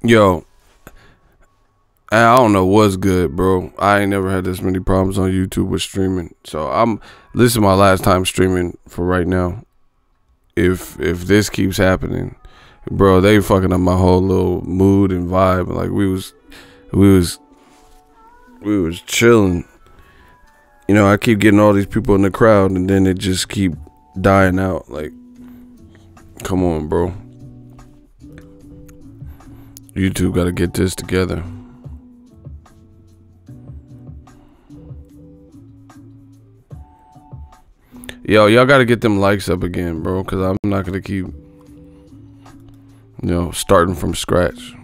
Yo, I don't know what's good, bro. I ain't never had this many problems on YouTube with streaming. So this is my last time streaming for right now. If this keeps happening, bro, they fucking up my whole little mood and vibe. Like we was chilling. You know, I keep getting all these people in the crowd and then it just keep dying out. Like, come on, bro. YouTube gotta get this together. Yo, y'all gotta get them likes up again, bro, because I'm not gonna keep, starting from scratch.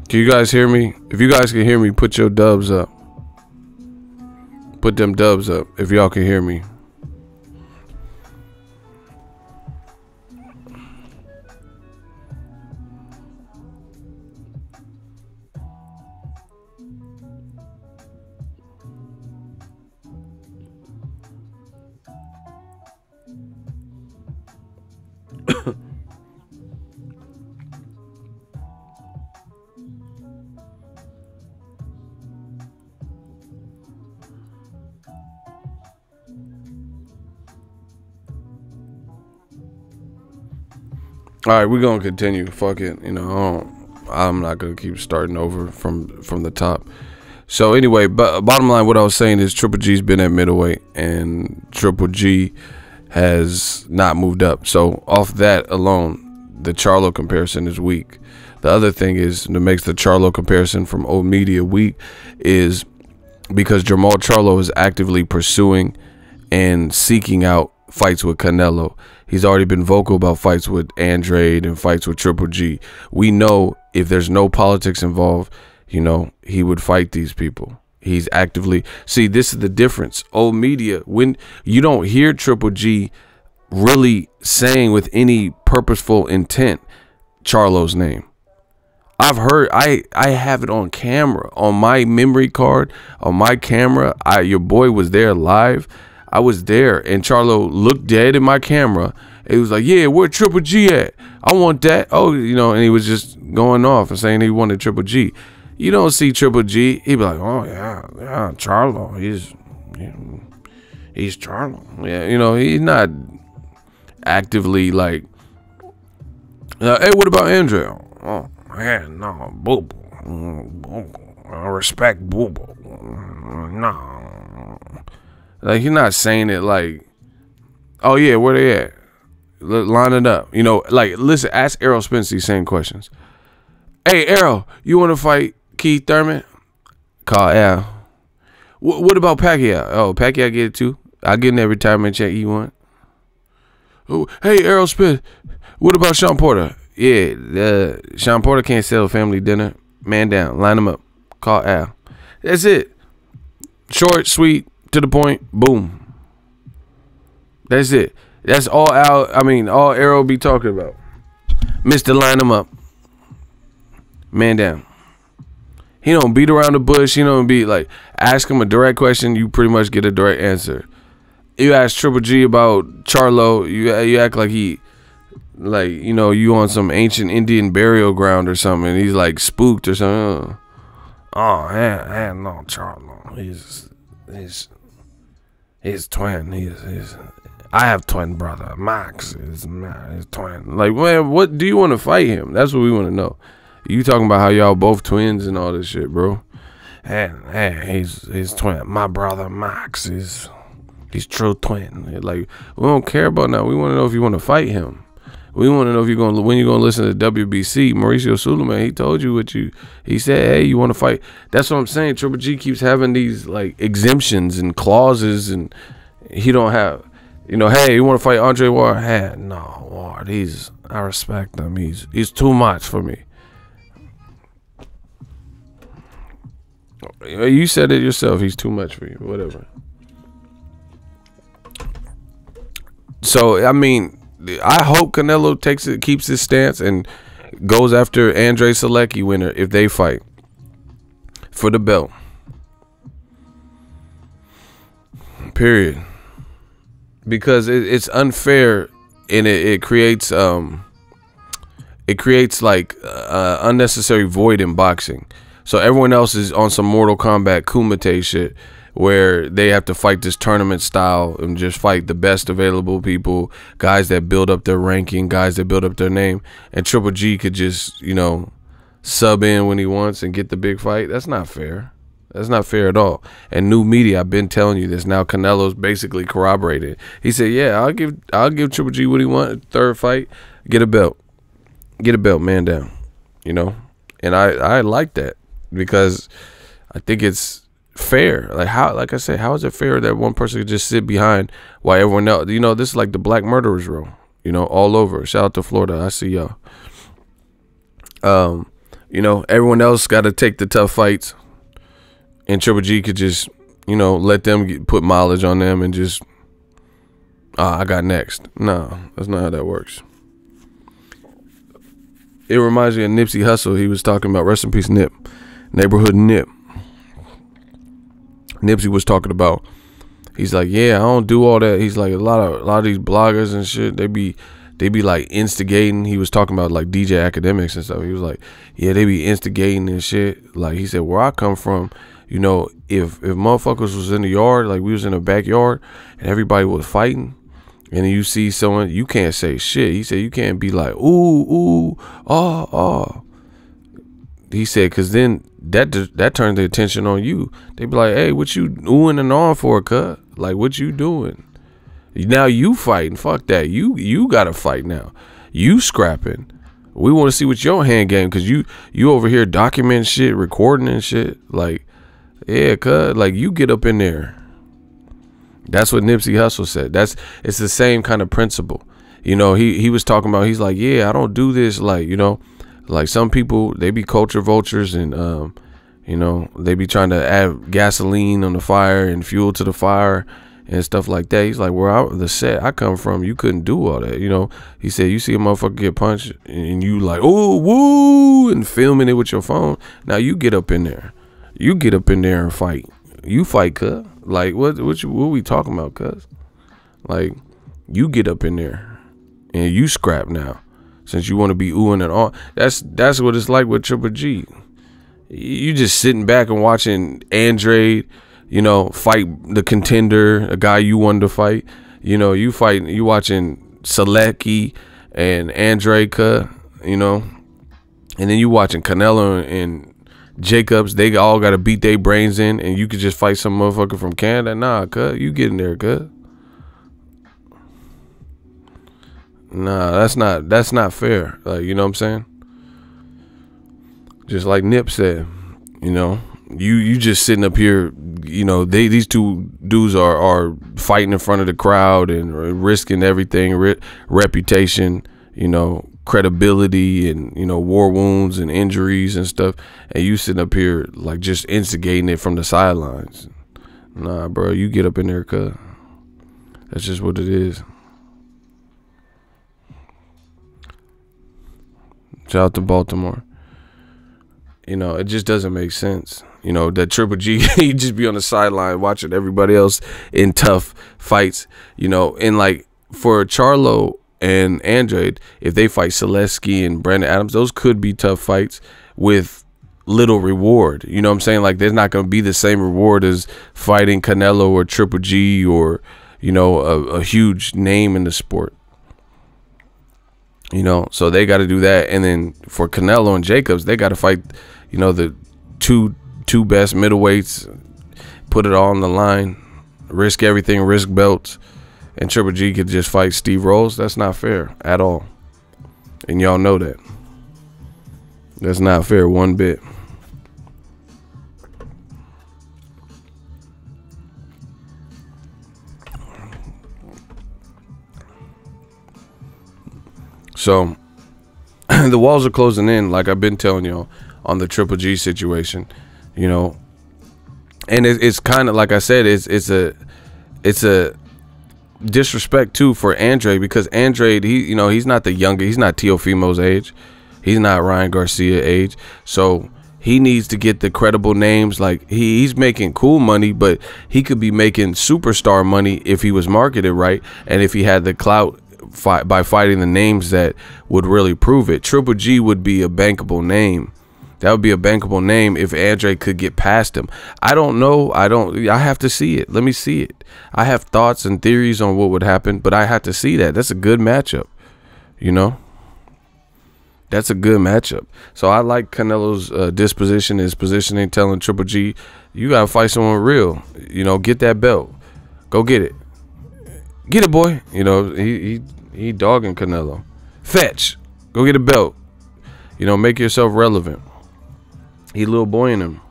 Can you guys hear me? If you guys can hear me, put your dubs up. Put them dubs up if y'all can hear me. All right, we're gonna continue. Fuck it, I'm not gonna keep starting over from the top. So anyway, but bottom line, what I was saying is Triple G's been at middleweight, and Triple G has not moved up. So off that alone, the Charlo comparison is weak. The other thing is that makes the Charlo comparison from old media weak is because Jamal Charlo is actively pursuing and seeking out fights with Canelo. He's already been vocal about fights with Andrade and fights with Triple G. We know if there's no politics involved, he would fight these people. He's actively... See, this is the difference. Old media, when you don't hear Triple G really saying with any purposeful intent Charlo's name. I've heard, I have it on camera, on my memory card, on my camera. Your boy was there live. I was there, and Charlo looked dead in my camera. He was like, yeah, where Triple G at? I want that. Oh, and he was just going off and saying he wanted Triple G. You don't see Triple G. He'd be like, oh, yeah, Charlo. He's Charlo. Yeah, he's not actively like, hey, what about Andre? Oh, man, no, Boo-Boo. I respect Boo-Boo. No. Like, he's not saying it like, oh, yeah, where they at? Line it up. Like, listen, ask Errol Spence these same questions. Hey, Errol, you want to fight Keith Thurman? Call Al. What about Pacquiao? Oh, Pacquiao get it too. I'll get in that retirement check you want. Oh, hey, Errol Spence, what about Sean Porter? Yeah, Sean Porter can't sell family dinner. Man down. Line him up. Call Al. That's it. Short, sweet, to the point, boom. That's it. That's all all Arrow be talking about. Mr. Line him up. Man down. He don't beat around the bush. He don't be like, ask him a direct question, you pretty much get a direct answer. You ask Triple G about Charlo, you act like he, like, you on some ancient Indian burial ground or something, and he's like spooked or something. Oh, no, Charlo. He's twin. I have twin brother. Max is twin. Like, man, what do you want to fight him? That's what we want to know. You talking about how y'all both twins and all this shit, bro? Hey, he's twin. My brother Max he's true twin. Like, we don't care about that. We want to know if you want to fight him. We want to know if when you're gonna listen to WBC. Mauricio Suleiman, he told you he said, hey, you want to fight? That's what I'm saying. Triple G keeps having these like exemptions and clauses, and he don't have, hey, you want to fight Andre Ward? Hey, no, Ward, I respect him. He's too much for me. You said it yourself. He's too much for you. Whatever. So I mean, I hope Canelo keeps his stance, and goes after Andre Selecki winner if they fight for the belt. Period. Because it's unfair, and it creates like unnecessary void in boxing. So everyone else is on some Mortal Kombat Kumite shit, where they have to fight this tournament style and just fight the best available people, guys that build up their ranking, guys that build up their name, and Triple G could just, you know, sub in when he wants and get the big fight. That's not fair. That's not fair at all. And new media, I've been telling you this. Now Canelo's basically corroborated. He said, "Yeah, I'll give Triple G what he wants. Third fight, get a belt, man down." You know, and I like that, because I think it's fair. Like I said, how is it fair that one person could just sit behind while everyone else? You know, this is like the black murderers row. You know, all over. Shout out to Florida. I see y'all. You know, everyone else got to take the tough fights. And Triple G could just, you know, let them put mileage on them and just, I got next. No, that's not how that works. It reminds me of Nipsey Hussle. He was talking about, rest in peace, Nip, neighborhood Nip. Nipsey was talking about, he's like, yeah, I don't do all that. He's like, a lot of these bloggers and shit, they be like instigating. He was talking about like DJ Academics and stuff. He was like, yeah, they be instigating and shit. Like he said, where I come from, you know, if motherfuckers was in the yard, like we was in the backyard and everybody was fighting, and you see someone, you can't say shit. He said, you can't be like, ooh, oh. He said, because then that turns the attention on you. They be like, hey, what you oohing and on for, cuz? Like, what you doing? Now you fighting. Fuck that. You gotta fight now. You scrapping. We want to see what your hand game, because you over here documenting shit, recording and shit. Like, yeah, cuz, like, you get up in there. That's what Nipsey Hussle said. It's the same kind of principle. You know, he was talking about, he's like, yeah, I don't do this, like, you know, like some people, they be culture vultures, and you know, they be trying to add gasoline on the fire and fuel to the fire and stuff like that. He's like, the set I come from, you couldn't do all that. You know, he said, you see a motherfucker get punched and you like, oh, woo, and filming it with your phone. Now you get up in there. You get up in there and fight. You fight, cuz. Like, what we talking about, cuz? Like, you get up in there and you scrap now, since you want to be oohing and all. That's what it's like with Triple G. You just sitting back and watching Andre, you know, fight the contender, a guy you wanted to fight. You know, you watching Selecki and Andre, you know, and then you watching Canelo and Jacobs. They all got to beat their brains in, and you could just fight some motherfucker from Canada. Nah, cuz, you get in there, cuz. Nah, that's not fair. Like, you know what I'm saying? Just like Nip said, you know, you just sitting up here, you know, these two dudes are fighting in front of the crowd and risking everything, reputation, you know, credibility, and, you know, war wounds and injuries and stuff, and you sitting up here like just instigating it from the sidelines. Nah, bro, you get up in there, cuz. That's just what it is. Shout out to Baltimore. You know, it just doesn't make sense. You know, that Triple G, he just be on the sideline watching everybody else in tough fights. You know, and like for Charlo and Andre, if they fight Selecki and Brandon Adams, those could be tough fights with little reward. You know what I'm saying? Like, there's not going to be the same reward as fighting Canelo or Triple G or, you know, a huge name in the sport. You know, so they got to do that. And then for Canelo and Jacobs, they got to fight, you know, the two best middleweights, put it all on the line, risk everything, risk belts. And Triple G could just fight Steve Rolls. That's not fair at all. And y'all know that. That's not fair one bit. So the walls are closing in, like I've been telling y'all, on the Triple G situation, you know. And it's kind of, like I said, it's a disrespect too for Andre, because Andre, he's not the younger, he's not Teofimo's age. He's not Ryan Garcia age. So he needs to get the credible names. Like he's making cool money, but he could be making superstar money if he was marketed right and if he had the clout by fighting the names that would really prove it. Triple G would be a bankable name. That would be a bankable name if Andre could get past him. I don't know. I have to see it. Let me see it. I have thoughts and theories on what would happen, but I have to see that. That's a good matchup, you know? That's a good matchup. So I like Canelo's disposition, his positioning, telling Triple G, you got to fight someone real. You know, get that belt. Go get it. Get it, boy. You know, he dogging Canelo. Fetch. Go get a belt. You know, make yourself relevant. He little boy in him.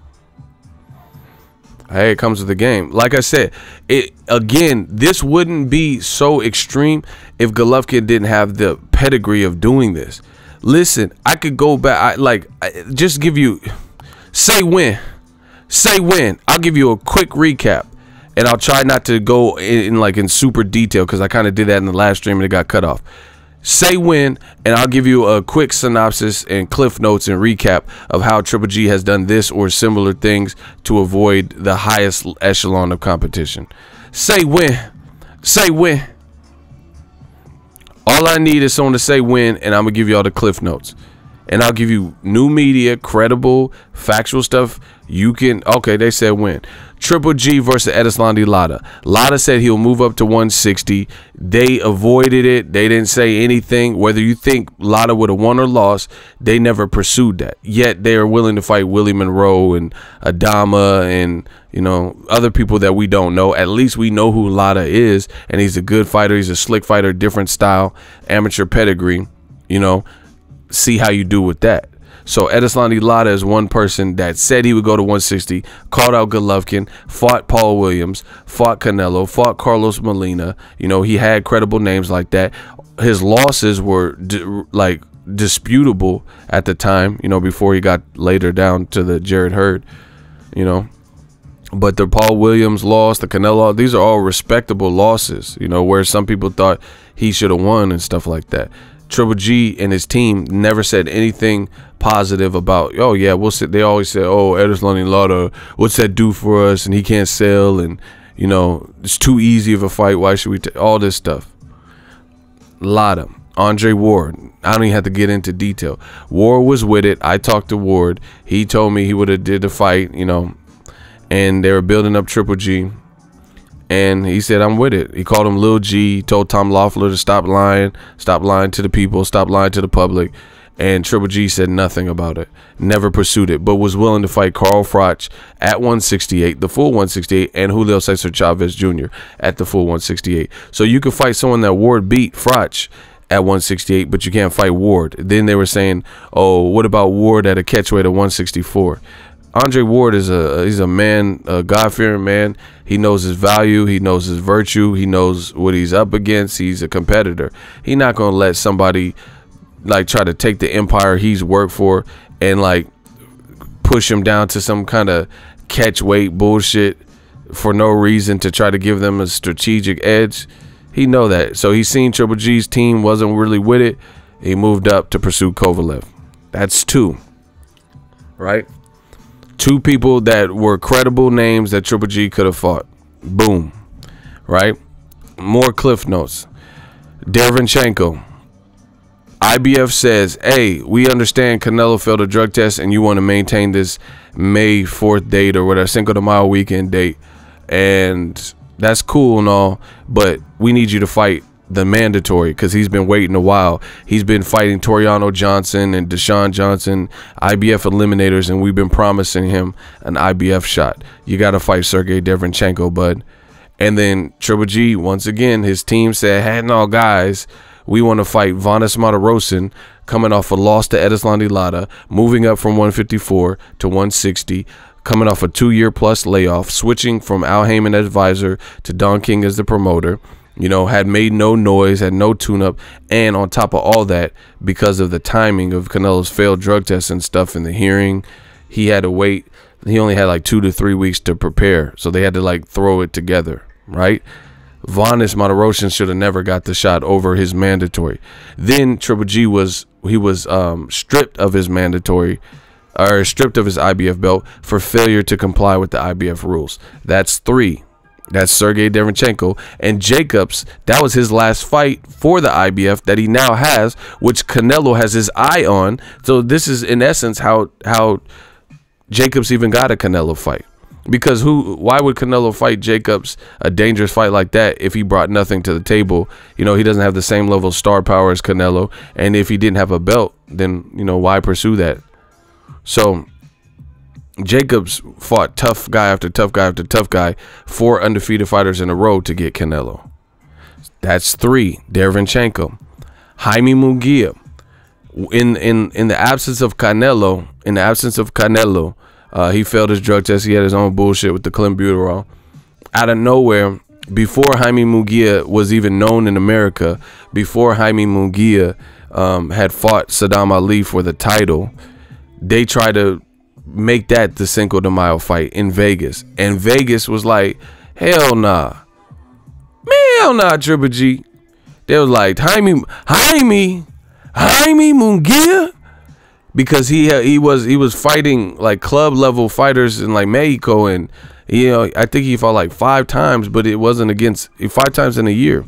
Hey, it comes with the game. Like I said, this wouldn't be so extreme if Golovkin didn't have the pedigree of doing this. Listen, I could go back. Just give you, say when. I'll give you a quick recap, and I'll try not to go in super detail because I kind of did that in the last stream and it got cut off. Say when, and I'll give you a quick synopsis and cliff notes and recap of how Triple G has done this or similar things to avoid the highest echelon of competition. Say when. All I need is someone to say when, and I'm going to give you all the cliff notes. And I'll give you new media, credible, factual stuff. Okay, they said when. Triple G versus Erislandy Lara. Lara said he'll move up to 160. They avoided it. They didn't say anything. Whether you think Lara would have won or lost, they never pursued that. Yet they are willing to fight Willie Monroe and Adama and, you know, other people that we don't know. At least we know who Lara is, and he's a good fighter. He's a slick fighter, different style, amateur pedigree. You know, see how you do with that. So Erislandy Lara is one person that said he would go to 160, called out Golovkin, fought Paul Williams, fought Canelo, fought Carlos Molina. You know, he had credible names like that. His losses were disputable at the time, you know, before he got later down to the Jared Hearn, you know. But the Paul Williams loss, the Canelo, these are all respectable losses, you know, where some people thought he should have won and stuff like that. Triple G and his team never said anything positive about, oh yeah, they always said, oh, Erislandy Lara, what's that do for us, and he can't sell, and you know, it's too easy of a fight, why should we take all this stuff. Lara, Andre Ward, I don't even have to get into detail. Ward was with it. I talked to Ward. He told me he would have did the fight, you know, and they were building up Triple G. And he said, I'm with it. He called him Lil G. He told Tom Loeffler to stop lying to the people, stop lying to the public. And Triple G said nothing about it, never pursued it, but was willing to fight Carl Froch at 168, the full 168, and Julio Cesar Chavez Jr. at the full 168. So you could fight someone that Ward beat, Froch, at 168, but you can't fight Ward. Then they were saying, oh, what about Ward at a catchweight at 164? Andre Ward is he's a man, a God-fearing man. He knows his value. He knows his virtue. He knows what he's up against. He's a competitor. He's not going to let somebody like try to take the empire he's worked for and like push him down to some kind of catch weight bullshit for no reason to try to give them a strategic edge. He know that. So he's seen Triple G's team wasn't really with it. He moved up to pursue Kovalev. That's two, right? Two people that were credible names that Triple G could have fought. Boom. Right? More cliff notes. Derevyanchenko. IBF says, hey, we understand Canelo failed a drug test and you want to maintain this May 4th date or whatever, Cinco de Mayo weekend date. And that's cool and all, but we need you to fight the mandatory because he's been waiting a while. He's been fighting Toriano Johnson and Deshaun Johnson, IBF eliminators, and we've been promising him an IBF shot. You got to fight Sergey Derevyanchenko, bud. And then Triple G, once again, his team said, hey, no, guys, we want to fight Vanes Martirosyan, coming off a loss to Erislandy Lara, moving up from 154 to 160, coming off a 2-year-plus layoff, switching from Al Heyman advisor to Don King as the promoter. You know, had made no noise, had no tune-up, and on top of all that, because of the timing of Canelo's failed drug tests and stuff in the hearing, he had to wait. He only had like 2 to 3 weeks to prepare, so they had to like throw it together, right? Vanes Martirosyan should have never got the shot over his mandatory. Then Triple G was stripped of his mandatory, or stripped of his IBF belt for failure to comply with the IBF rules. That's 3. That's Sergey Derevyanchenko. And Jacobs, that was his last fight for the IBF that he now has, which Canelo has his eye on. So this is in essence how Jacobs even got a Canelo fight. Because why would Canelo fight Jacobs, a dangerous fight like that, if he brought nothing to the table? You know, he doesn't have the same level of star power as Canelo. And if he didn't have a belt, then, you know, why pursue that? So Jacobs fought tough guy after tough guy after tough guy, 4 undefeated fighters in a row to get Canelo. That's 3. Derevyanchenko. Jaime Munguia. In the absence of Canelo, he failed his drug test. He had his own bullshit with the clenbuterol. Out of nowhere, before Jaime Munguia was even known in America, before Jaime Munguia had fought Saddam Ali for the title, they tried to make that the Cinco de Mayo fight in Vegas. And Vegas was like, hell nah. Hell nah, Triple G. They was like, Jaime Munguia? Because he was fighting like club level fighters in like Mexico, and you know, I think he fought like 5 times, but it wasn't against 5 times in a year,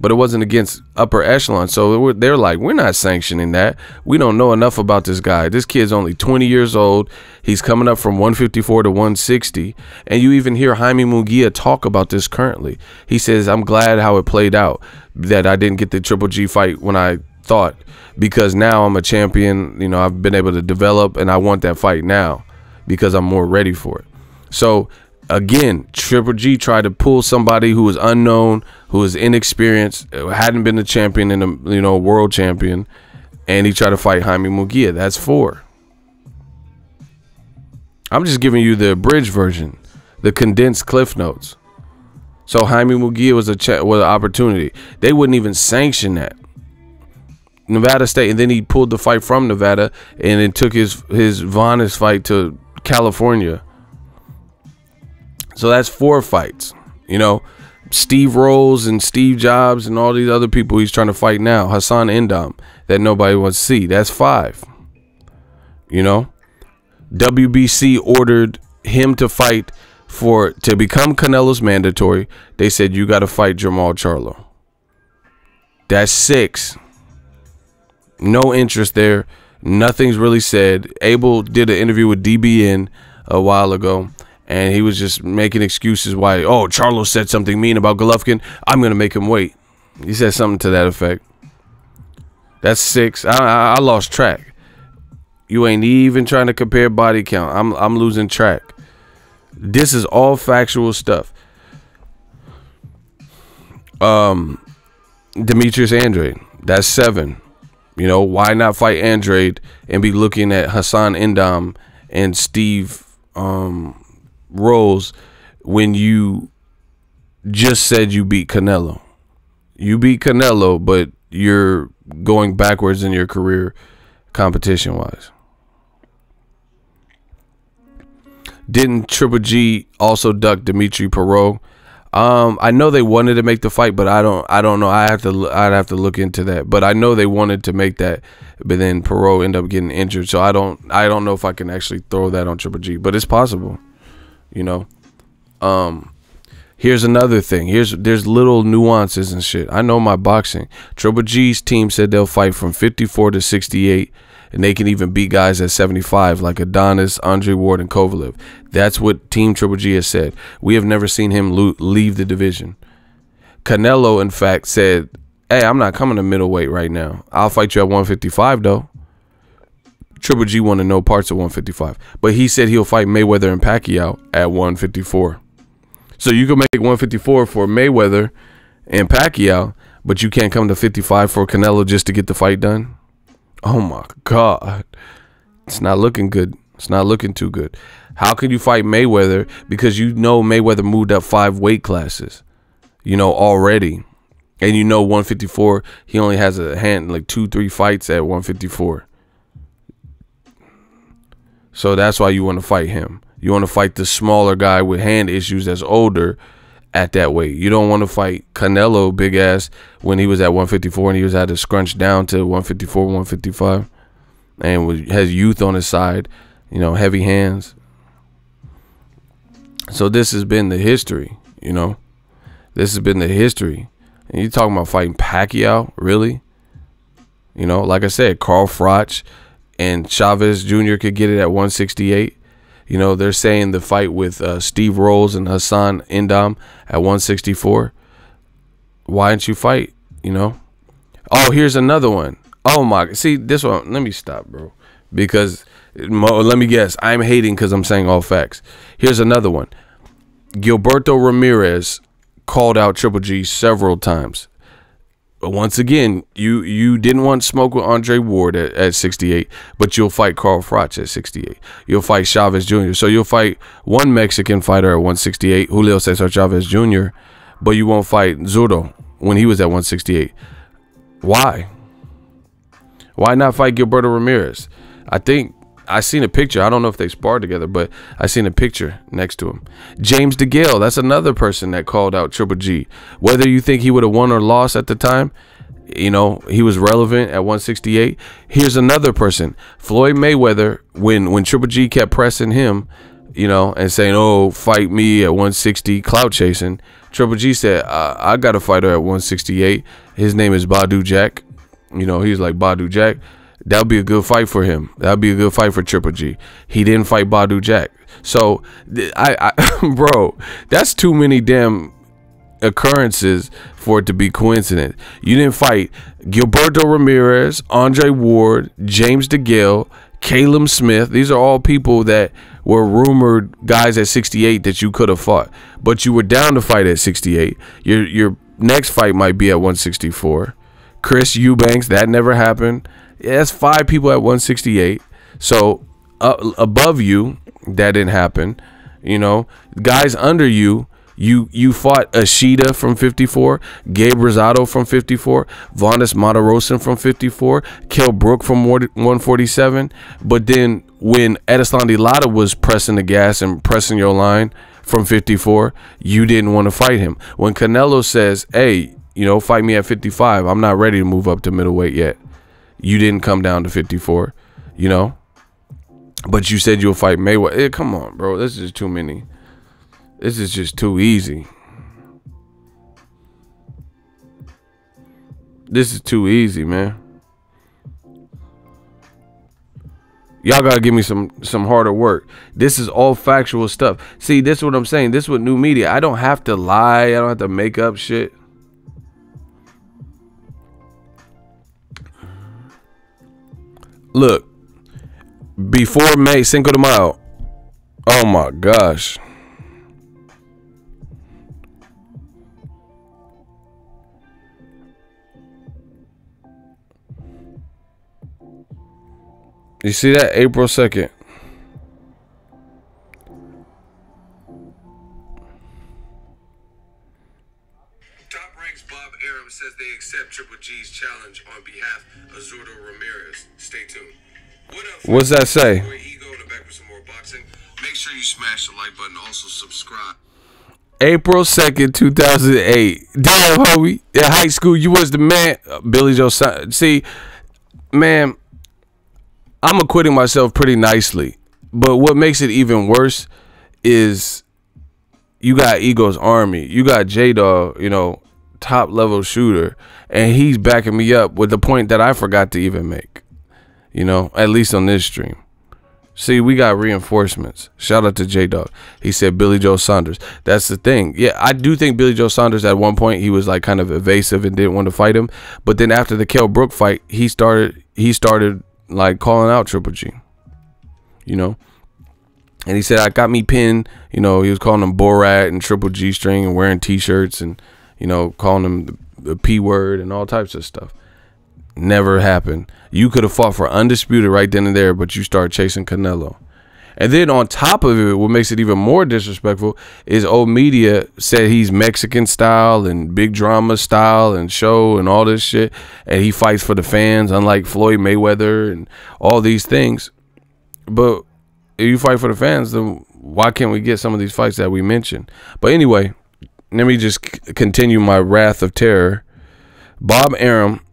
but it wasn't against upper echelon. So they're like, we're not sanctioning that. We don't know enough about this guy. This kid's only 20 years old. He's coming up from 154 to 160, and you even hear Jaime Munguia talk about this currently. He says, I'm glad how it played out, that I didn't get the Triple G fight when I thought, because now I'm a champion. You know, I've been able to develop, and I want that fight now because I'm more ready for it. So again, Triple G tried to pull somebody who was unknown, who was inexperienced, hadn't been a champion in a, you know, world champion, and he tried to fight Jaime Munguia. That's 4. I'm just giving you the abridged version, the condensed cliff notes. So Jaime Munguia was an opportunity. They wouldn't even sanction that. Nevada State, and then he pulled the fight from Nevada and then took his Vanes fight to California. So that's 4 fights. You know, Steve Rolls and Steve Jobs and all these other people he's trying to fight now. Hassan Endam, that nobody wants to see. That's 5. You know, WBC ordered him to fight to become Canelo's mandatory. They said, you got to fight Jermall Charlo. That's 6. No interest there. Nothing's really said. Abel did an interview with DBN a while ago, and he was just making excuses why, oh, Charlo said something mean about Golovkin, I'm going to make him wait. He said something to that effect. That's 6. I lost track. You ain't even trying to compare body count. I'm losing track. This is all factual stuff. Demetrius Andrade, that's 7. You know, why not fight Andrade and be looking at Hassan Endam and Steve Rolls when you just said you beat Canelo? You beat Canelo, but you're going backwards in your career competition-wise. Didn't Triple G also duck Dimitri Perot? I know they wanted to make the fight, but I don't know. I'd have to look into that. But I know they wanted to make that, but then Perot ended up getting injured. So I don't know if I can actually throw that on Triple G, but it's possible. You know. Here's another thing. There's little nuances and shit. I know my boxing. Triple G's team said they'll fight from 54 to 68. And they can even beat guys at 75 like Adonis, Andre Ward, and Kovalev. That's what Team Triple G has said. We have never seen him leave the division. Canelo, in fact, said, hey, I'm not coming to middleweight right now. I'll fight you at 155, though. Triple G wanted no parts of 155. But he said he'll fight Mayweather and Pacquiao at 154. So you can make 154 for Mayweather and Pacquiao, but you can't come to 55 for Canelo just to get the fight done? Oh my God. It's not looking good. It's not looking too good. How can you fight Mayweather? Because you know Mayweather moved up 5 weight classes, you know, already. And you know 154, he only has a hand, like 2-3 fights at 154. So that's why you want to fight him. You want to fight the smaller guy with hand issues that's older at that weight. You don't want to fight Canelo, big ass, when he was at 154 and he was had to scrunch down to 154, 155, and has youth on his side, you know, heavy hands. So this has been the history, you know. This has been the history. And you talking about fighting Pacquiao, really? You know, like I said, Carl Froch and Chavez Jr. could get it at 168. You know, they're saying the fight with Steve Rolls and Hassan Endam at 164. Why didn't you fight, you know? Oh, here's another one. Oh, my. See, this one. Let me stop, bro. Because, let me guess. I'm hating because I'm saying all facts. Here's another one. Gilberto Ramirez called out Triple G several times. But once again, you didn't want smoke with Andre Ward at 68, but you'll fight Carl Froch at 68. You'll fight Chavez Jr. So you'll fight one Mexican fighter at 168, Julio Cesar Chavez Jr., but you won't fight Zurdo when he was at 168. Why? Why not fight Gilberto Ramirez? I think I seen a picture. I don't know if they sparred together, but I seen a picture next to him. James DeGale, that's another person that called out Triple G. Whether you think he would have won or lost at the time, you know, he was relevant at 168. Here's another person, Floyd Mayweather, when Triple G kept pressing him, you know, and saying, oh, fight me at 160, clout chasing. Triple G said, I got a fighter at 168. His name is Badu Jack. You know, he's like Badu Jack. That would be a good fight for him. That would be a good fight for Triple G. He didn't fight Badu Jack. So, bro, that's too many damn occurrences for it to be coincident. You didn't fight Gilberto Ramirez, Andre Ward, James DeGale, Caleb Smith. These are all people that were rumored guys at 68 that you could have fought. But you were down to fight at 68. Your next fight might be at 164. Chris Eubanks, that never happened. Yeah, that's 5 people at 168. So above you, that didn't happen. You know, guys under you, you fought Ashita from 54, Gabe Rosado from 54, Vondas Matarosan from 54, Kell Brook from 147. But then when Erislandy Lara was pressing the gas and pressing your line from 54, you didn't want to fight him. When Canelo says, hey, you know, fight me at 55, I'm not ready to move up to middleweight yet. You didn't come down to 54, you know, but you said you'll fight Mayweather. Come on, bro. This is too many. This is just too easy. This is too easy, man. Y'all gotta give me some harder work. This is all factual stuff. See, this is what I'm saying. This is what new media. I don't have to lie. I don't have to make up shit. Look, before May Cinco de Mayo, oh my gosh. You see that? April 2nd. Top Ranks Bob Arum says they accept Triple G's challenge on behalf of Zurdo Ramirez. Stay tuned. What up? What's that say? Ego to back with some more boxing. Make sure you smash the like button. Also subscribe. April 2nd, 2008. Damn, homie. In high school, you was the man. Billy Joe. See, man, I'm acquitting myself pretty nicely. But what makes it even worse is you got Ego's Army. You got J-Dog, you know, top level shooter. And he's backing me up with the point that I forgot to even make. You know, at least on this stream. See, we got reinforcements. Shout out to J-Dog. He said Billy Joe Saunders. That's the thing. Yeah, I do think Billy Joe Saunders at one point, he was like kind of evasive and didn't want to fight him. But then after the Kell Brook fight, he started like calling out Triple G. You know? And he said, I got me pinned. You know, he was calling him Borat and Triple G string and wearing t-shirts and, you know, calling him the P word and all types of stuff. Never happened. You could have fought for undisputed right then and there, but you start chasing Canelo. And then on top of it, what makes it even more disrespectful is old media said he's Mexican style and big drama style and show and all this shit. And he fights for the fans, unlike Floyd Mayweather and all these things. But if you fight for the fans, then why can't we get some of these fights that we mentioned? But anyway, let me just continue my wrath of terror. Bob Arum,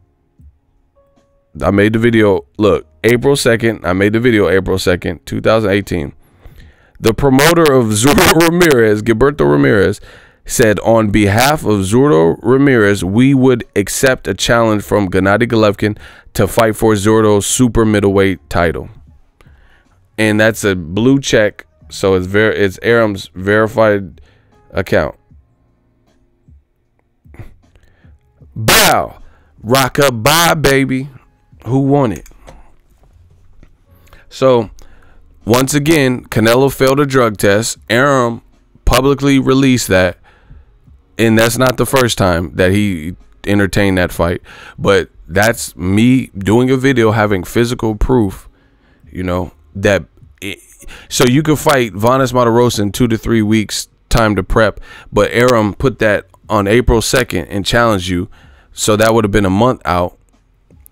I made the video. Look, April 2nd. I made the video April 2nd, 2018. The promoter of Zurdo Ramirez, Gilberto Ramirez, said on behalf of Zurdo Ramirez, we would accept a challenge from Gennady Golovkin to fight for Zurdo's super middleweight title. And that's a blue check, so it's Arum's verified account. Bow, rock-a-bye, baby. Who won it? So, once again, Canelo failed a drug test. Arum publicly released that. And that's not the first time that he entertained that fight. But that's me doing a video having physical proof, you know, that so you could fight Vanes Matarosa in 2 to 3 weeks time to prep. But Arum put that on April 2nd and challenged you. So that would have been a month out.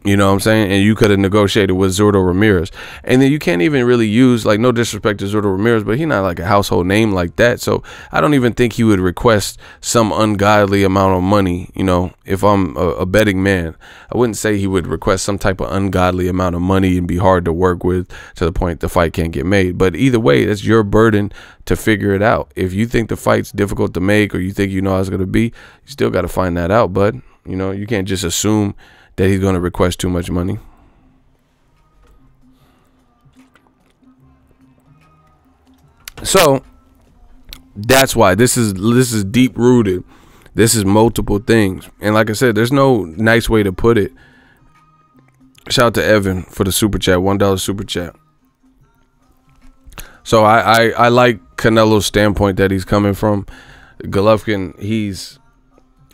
You know what I'm saying? And you could have negotiated with Zurdo Ramirez. And then you can't even really use, like, no disrespect to Zurdo Ramirez, but he's not like a household name like that. So I don't even think he would request some ungodly amount of money. You know, if I'm a betting man, I wouldn't say he would request some type of ungodly amount of money and be hard to work with to the point the fight can't get made. But either way, it's your burden to figure it out. If you think the fight's difficult to make or you think you know how it's going to be, you still got to find that out, bud. You know, you can't just assume that he's going to request too much money. So that's why this is deep rooted. This is multiple things. And like I said, there's no nice way to put it. Shout out to Evan for the super chat, $1 super chat. So I like Canelo's standpoint that he's coming from. Golovkin, he's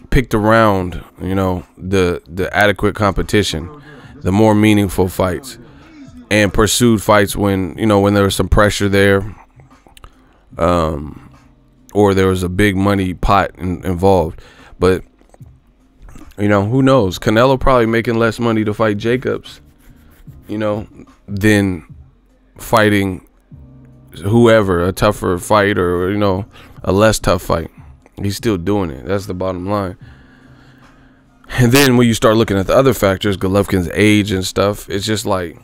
picked around, you know, the adequate competition, the more meaningful fights, and pursued fights when, you know, when there was some pressure there, or there was a big money pot involved. But, you know, who knows? Canelo probably making less money to fight Jacobs, you know, than fighting whoever, a tougher fight or, you know, a less tough fight. He's still doing it. That's the bottom line. And then when you start looking at the other factors, Golovkin's age and stuff, it's just like,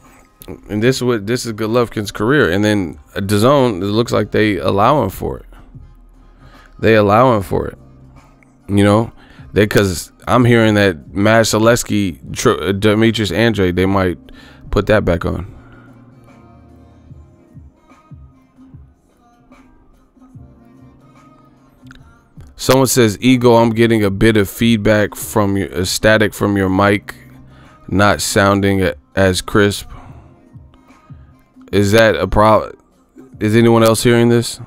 and this is Golovkin's career. And then Dazn, it looks like they allow him for it. They allow him for it. You know, because I'm hearing that Maz Zaleski, Demetrius Andrade, they might put that back on. Someone says, Ego, I'm getting a bit of feedback from your static from your mic, not sounding as crisp. Is that a problem? Is anyone else hearing this?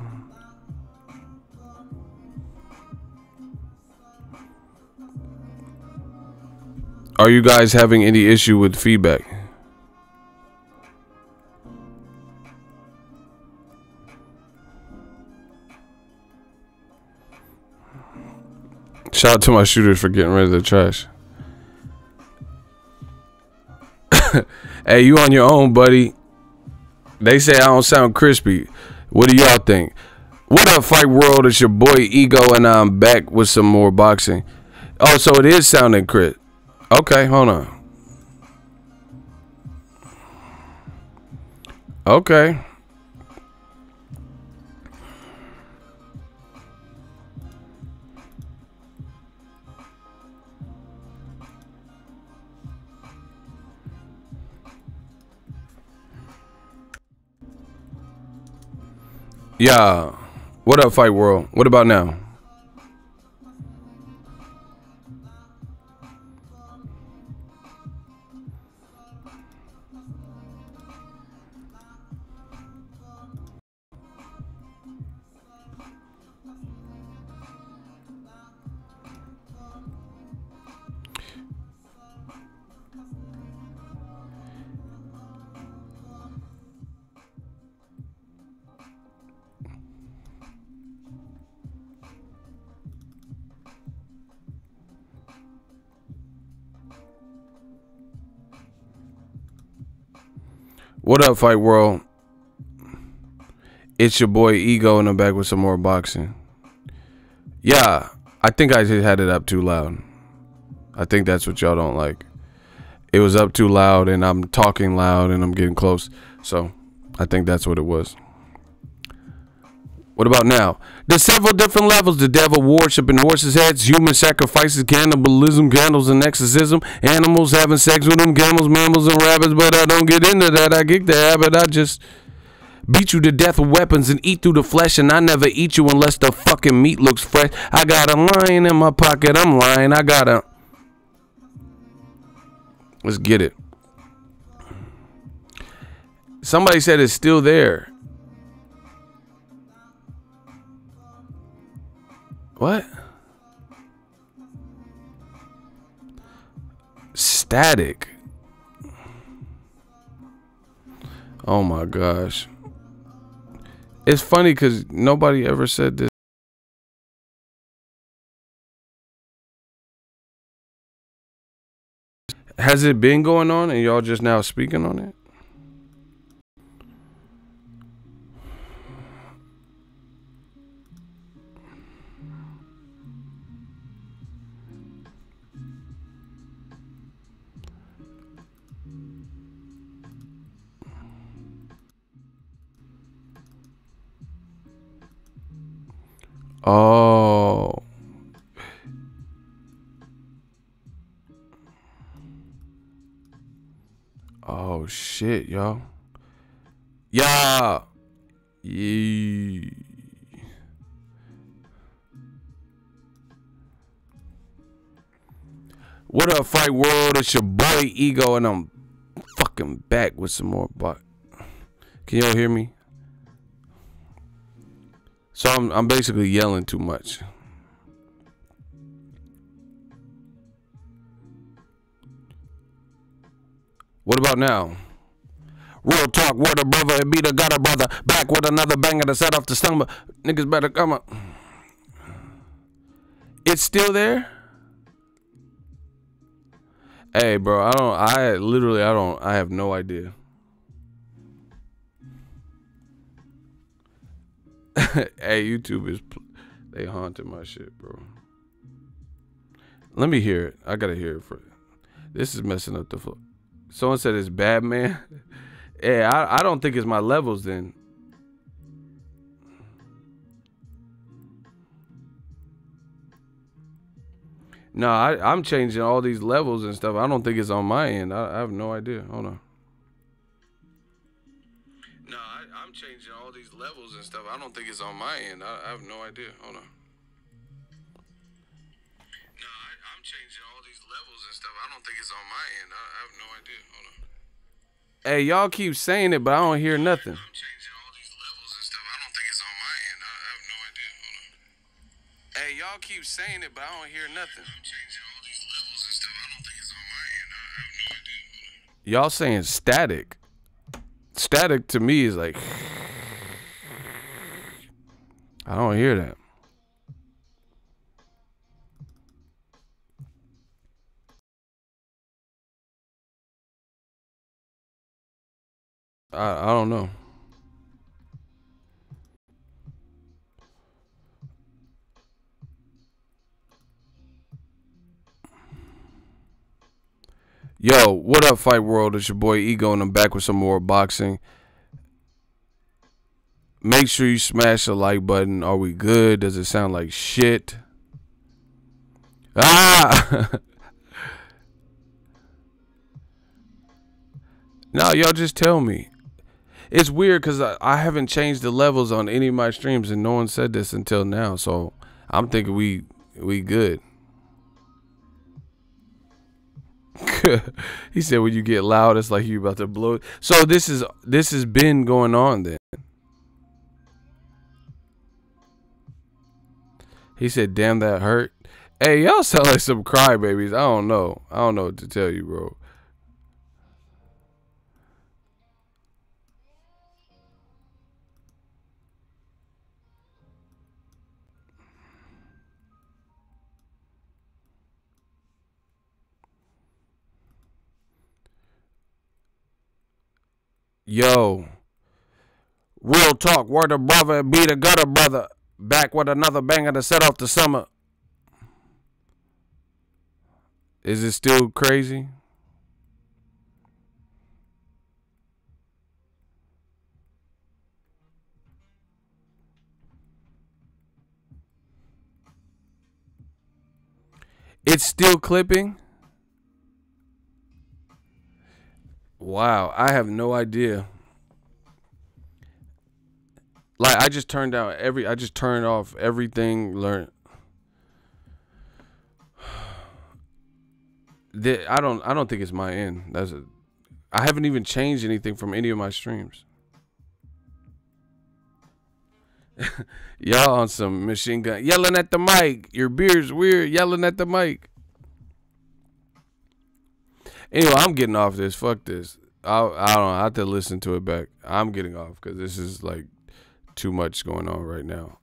Are you guys having any issue with feedback? Shout out to my shooters for getting rid of the trash. Hey, you on your own, buddy. They say I don't sound crispy. What do y'all think? What up, Fight World? It's your boy Ego, and I'm back with some more boxing. Oh, so it is sounding crisp. Okay, hold on. Okay. Yeah. What up, Fight World? What about now? What up, Fight World? It's your boy Ego, and I'm back with some more boxing. Yeah, I think I just had it up too loud. I think that's what y'all don't like. It was up too loud, and I'm talking loud, and I'm getting close. So I think that's what it was. What about now? There's several different levels. The devil worshiping horses' heads, human sacrifices, cannibalism, candles, and exorcism. Animals having sex with them, camels, mammals, and rabbits. But I don't get into that. I get the habit. I just beat you to death with weapons and eat through the flesh. And I never eat you unless the fucking meat looks fresh. I got a lion in my pocket. I'm lying. I got a... Let's get it. Somebody said it's still there. What? Static. Oh my gosh. It's funny because nobody ever said this. Has it been going on and y'all just now speaking on it? Oh. Oh shit, y'all. Yeah. Yeah. What up, Fight World? It's your boy Ego, and I'm fucking back with some more butt. Can y'all hear me? So I'm basically yelling too much. What about now? Real talk, word of brother, it be the gutter brother. Back with another banger to set off the stomach. Niggas better come up. It's still there? Hey, bro, I have no idea. Hey, YouTube is, they haunted my shit, bro. Let me hear it. I gotta hear it for this is messing up the flow. Someone said it's bad, man. Yeah, I don't think it's my levels then. No, I'm changing all these levels and stuff. I don't think it's on my end. I have no idea. Hold on. No, I'm changing all these levels and stuff. I don't think it's on my end. I have no idea. Hold on. No, I'm changing all these levels and stuff. I don't think it's on my end. I have no idea. Hold on. Hey, y'all keep saying it, but I don't hear nothing. I'm changing all these levels and stuff. I don't think it's on my end. I have no idea. Hold on. Hey, y'all keep saying it, but I don't hear nothing. I'm changing all these levels and stuff. I don't think it's on my end. I have no idea. Hold on. Y'all saying static. Static to me is like, I don't hear that. I don't know. Yo, what up, Fight World? It's your boy Ego, and I'm back with some more boxing. Make sure you smash the like button. Are we good? Does it sound like shit? Ah! No, y'all just tell me. It's weird because I haven't changed the levels on any of my streams, and no one said this until now. So I'm thinking we good. He said when you get loud, it's like you about to blow. So this has been going on then. He said, "Damn, that hurt." Hey, y'all sound like some crybabies. I don't know what to tell you, bro. Yo, real talk, word of brother, be the gutter brother. Back with another banger to set off the summer. Is it still crazy? It's still clipping? Wow, I have no idea. Like I just turned off everything. I don't think it's my end. I haven't even changed anything from any of my streams. Y'all on some machine gun yelling at the mic. Your beard's weird, yelling at the mic. Anyway, I'm getting off this. Fuck this. I don't know. I have to listen to it back. I'm getting off because this is like too much going on right now.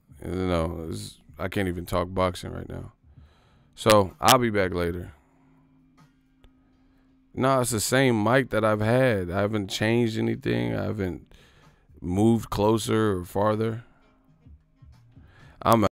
I can't even talk boxing right now. So I'll be back later. No, it's the same mic that I've had. I haven't changed anything. I haven't moved closer or farther. I'm